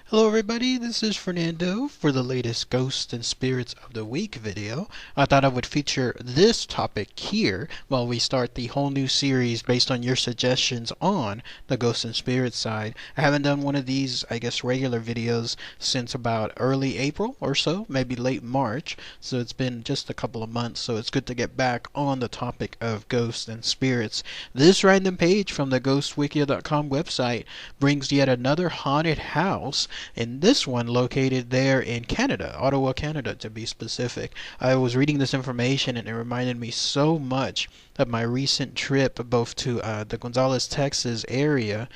Hello everybody, this is Fernando for the latest Ghosts and Spirits of the Week video. I thought I would feature this topic here while we start the whole new series based on your suggestions on the Ghosts and Spirits side. I haven't done one of these, regular videos since about early April or so, maybe late March, so it's been just a couple of months, so it's good to get back on the topic of ghosts and spirits. This random page from the ghostwikia.com website brings yet another haunted house, and this one located there in Canada, Ottawa, Canada to be specific. I was reading this information and it reminded me so much of my recent trip both to the Gonzales, Texas area,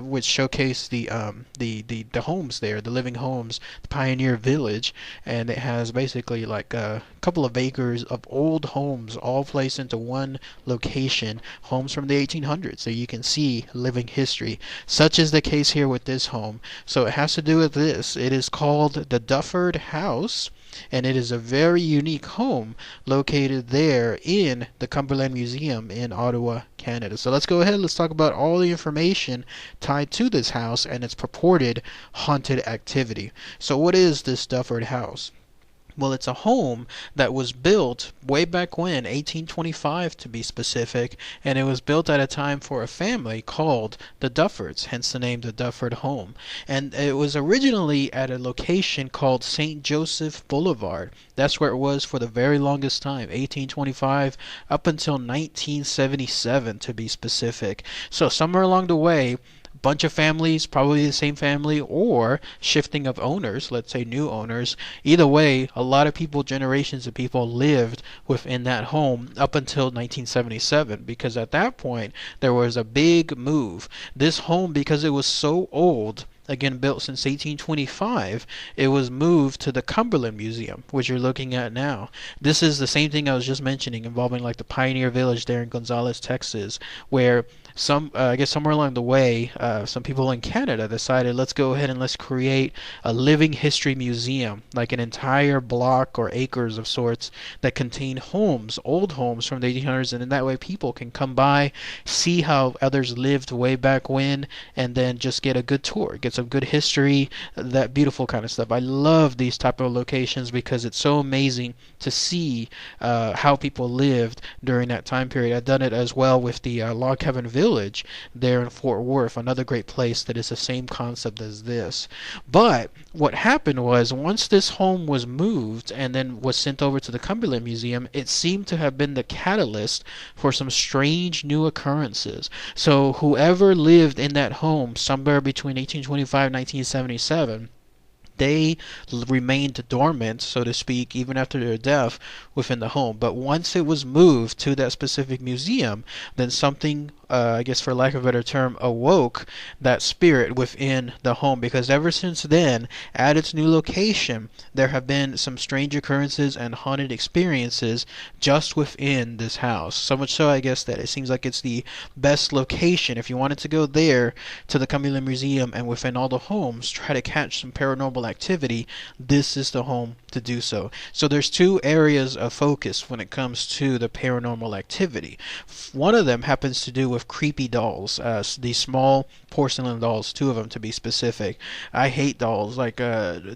which showcased the homes there, the living homes, the Pioneer Village, and it has basically like a couple of acres of old homes all placed into one location, homes from the 1800s, so you can see living history. Such is the case here with this home. So it has to do with this. It is called the Duford House, and it is a very unique home located there in the Cumberland Museum in Ottawa, Canada. So let's go ahead, let's talk about all the information tied to this house and its purported haunted activity. So what is this Duford House? Well, it's a home that was built way back when, 1825 to be specific, and it was built at a time for a family called the Duffords, hence the name the Duford Home. And it was originally at a location called St. Joseph Boulevard. That's where it was for the very longest time, 1825 up until 1977 to be specific. So somewhere along the way, bunch of families, probably the same family, or shifting of owners, let's say new owners. Either way, a lot of people, generations of people lived within that home up until 1977, because at that point there was a big move. This home, because it was so old, again built since 1825, it was moved to the Cumberland Museum, which you're looking at now. This is the same thing I was just mentioning involving like the Pioneer Village there in Gonzales, Texas, where I guess somewhere along the way, some people in Canada decided, let's go ahead and let's create a living history museum, like an entire block or acres of sorts that contain homes, old homes from the 1800s, and in that way people can come by, see how others lived way back when, and then just get a good tour, get some good history, that beautiful kind of stuff. I love these type of locations because it's so amazing to see how people lived during that time period. I've done it as well with the Log Cabin Village there in Fort Worth, another great place that is the same concept as this. But what happened was, once this home was moved and then was sent over to the Cumberland Museum, it seemed to have been the catalyst for some strange new occurrences. So whoever lived in that home somewhere between 1825 and 1977, they remained dormant, so to speak, even after their death within the home. But once it was moved to that specific museum, then something, I guess for lack of a better term, awoke that spirit within the home, because ever since then, at its new location, there have been some strange occurrences and haunted experiences just within this house. So much so, I guess, that it seems like it's the best location. If you wanted to go there to the Cumberland Museum and within all the homes try to catch some paranormal activity, this is the home to do so. So there's two areas of focus when it comes to the paranormal activity. One of them happens to do with creepy dolls, these small porcelain dolls, two of them to be specific. I hate dolls.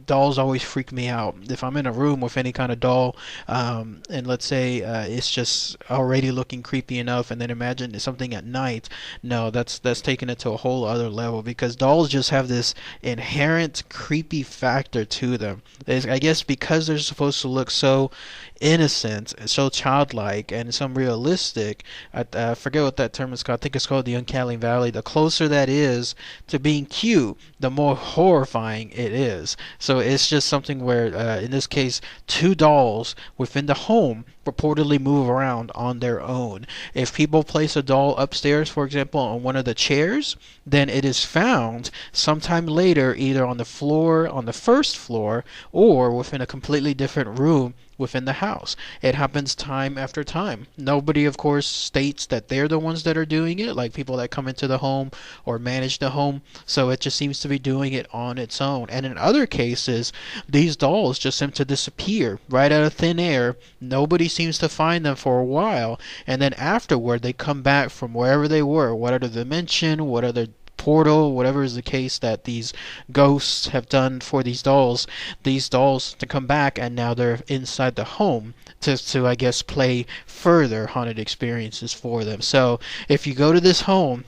Dolls always freak me out. If I'm in a room with any kind of doll, and let's say it's just already looking creepy enough, and then imagine it's something at night, no, that's taking it to a whole other level, because dolls just have this inherent creepy factor to them. I guess because they're supposed to look so innocent, so childlike, and so realistic. I forget what that term is called. I think it's called the uncanny valley. The closer that is to being cute, the more horrifying it is. So it's just something where, in this case, two dolls within the home purportedly move around on their own. If people place a doll upstairs, for example, on one of the chairs, then it is found sometime later either on the floor, on the first floor, or within a completely different room within the house. It happens time after time. Nobody, of course, states that they're the ones that are doing it, like people that come into the home or manage the home, so it just seems to be doing it on its own. And in other cases, these dolls just seem to disappear right out of thin air. Nobody seems to find them for a while, and then afterward they come back from wherever they were, what other dimension, what other portal, whatever is the case that these ghosts have done for these dolls to come back, and now they're inside the home to I guess play further haunted experiences for them. So if you go to this home,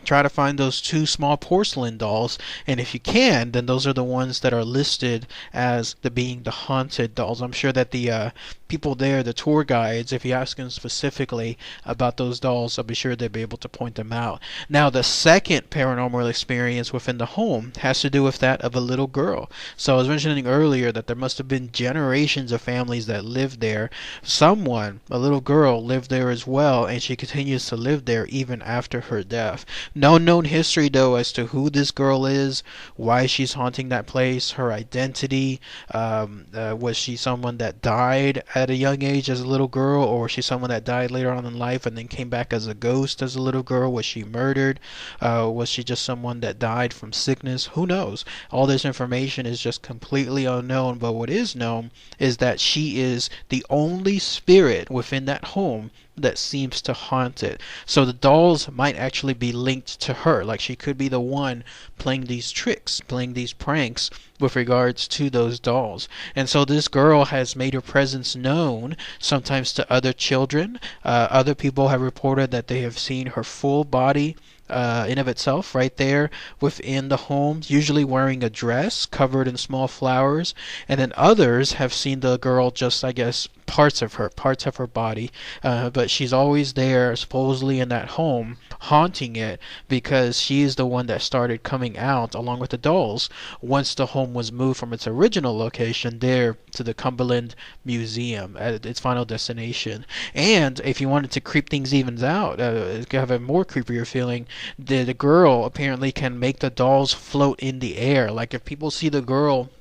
try to find those two small porcelain dolls, and if you can, then those are the ones that are listed as being the haunted dolls. I'm sure that the people there, the tour guides, if you ask them specifically about those dolls, I'll be sure they'll be able to point them out. Now, the second paranormal experience within the home has to do with that of a little girl. So I was mentioning earlier that there must have been generations of families that lived there. Someone, a little girl, lived there as well, and she continues to live there even after her death. No known history, though, as to who this girl is, why she's haunting that place, her identity. Was she someone that died at a young age as a little girl, or was she someone that died later on in life and then came back as a ghost as a little girl? Was she murdered? Was she just someone that died from sickness? Who knows? All this information is just completely unknown, but what is known is that she is the only spirit within that home that seems to haunt it. So the dolls might actually be linked to her. Like, she could be the one playing these tricks, playing these pranks with regards to those dolls. And so this girl has made her presence known, sometimes to other children. Other people have reported that they have seen her full body in of itself right there within the home, usually wearing a dress covered in small flowers. And then others have seen the girl just, I guess, parts of her body, but she's always there supposedly in that home haunting it, because she is the one that started coming out along with the dolls once the home was moved from its original location there to the Cumberland Museum at its final destination. And if you wanted to creep things even out, have a more creepier feeling, the girl apparently can make the dolls float in the air. Like, if people see the girl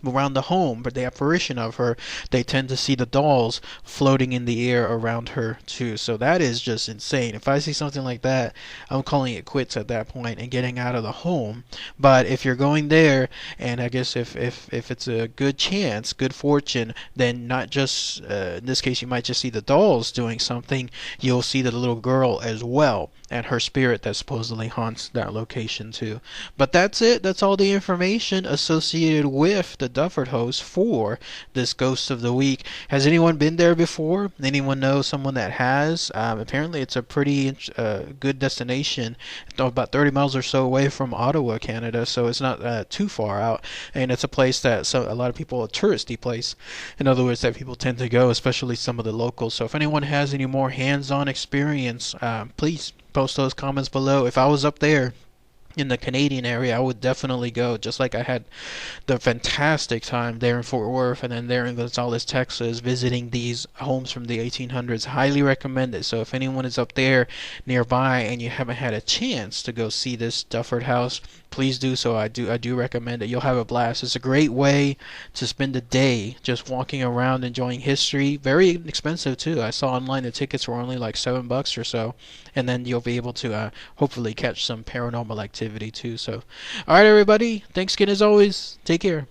around the home, but the apparition of her, they tend to see the dolls floating in the air around her too. So that is just insane. If I see something like that, I'm calling it quits at that point and getting out of the home. But if you're going there, and I guess if it's a good chance, good fortune, then not just in this case you might just see the dolls doing something, you'll see the little girl as well, and her spirit that supposedly haunts that location too. But that's it. That's all the information associated with the Duford House for this Ghost of the Week. Has anyone been there before? Anyone know someone that has? Apparently it's a pretty good destination, about 30 miles or so away from Ottawa, Canada, so it's not too far out, and it's a place that a lot of people, a touristy place, in other words, that people tend to go, especially some of the locals. So if anyone has any more hands-on experience, please post those comments below. If I was up there in the Canadian area, I would definitely go, just like I had the fantastic time there in Fort Worth and then there in Gonzales, Texas, visiting these homes from the 1800s. Highly recommend it. So if anyone is up there nearby and you haven't had a chance to go see this Duford House, please do so. I do recommend it. You'll have a blast. It's a great way to spend a day just walking around enjoying history. Very inexpensive too. I saw online the tickets were only like $7 or so, and then you'll be able to hopefully catch some paranormal activity too. So alright everybody, thanks again as always. Take care.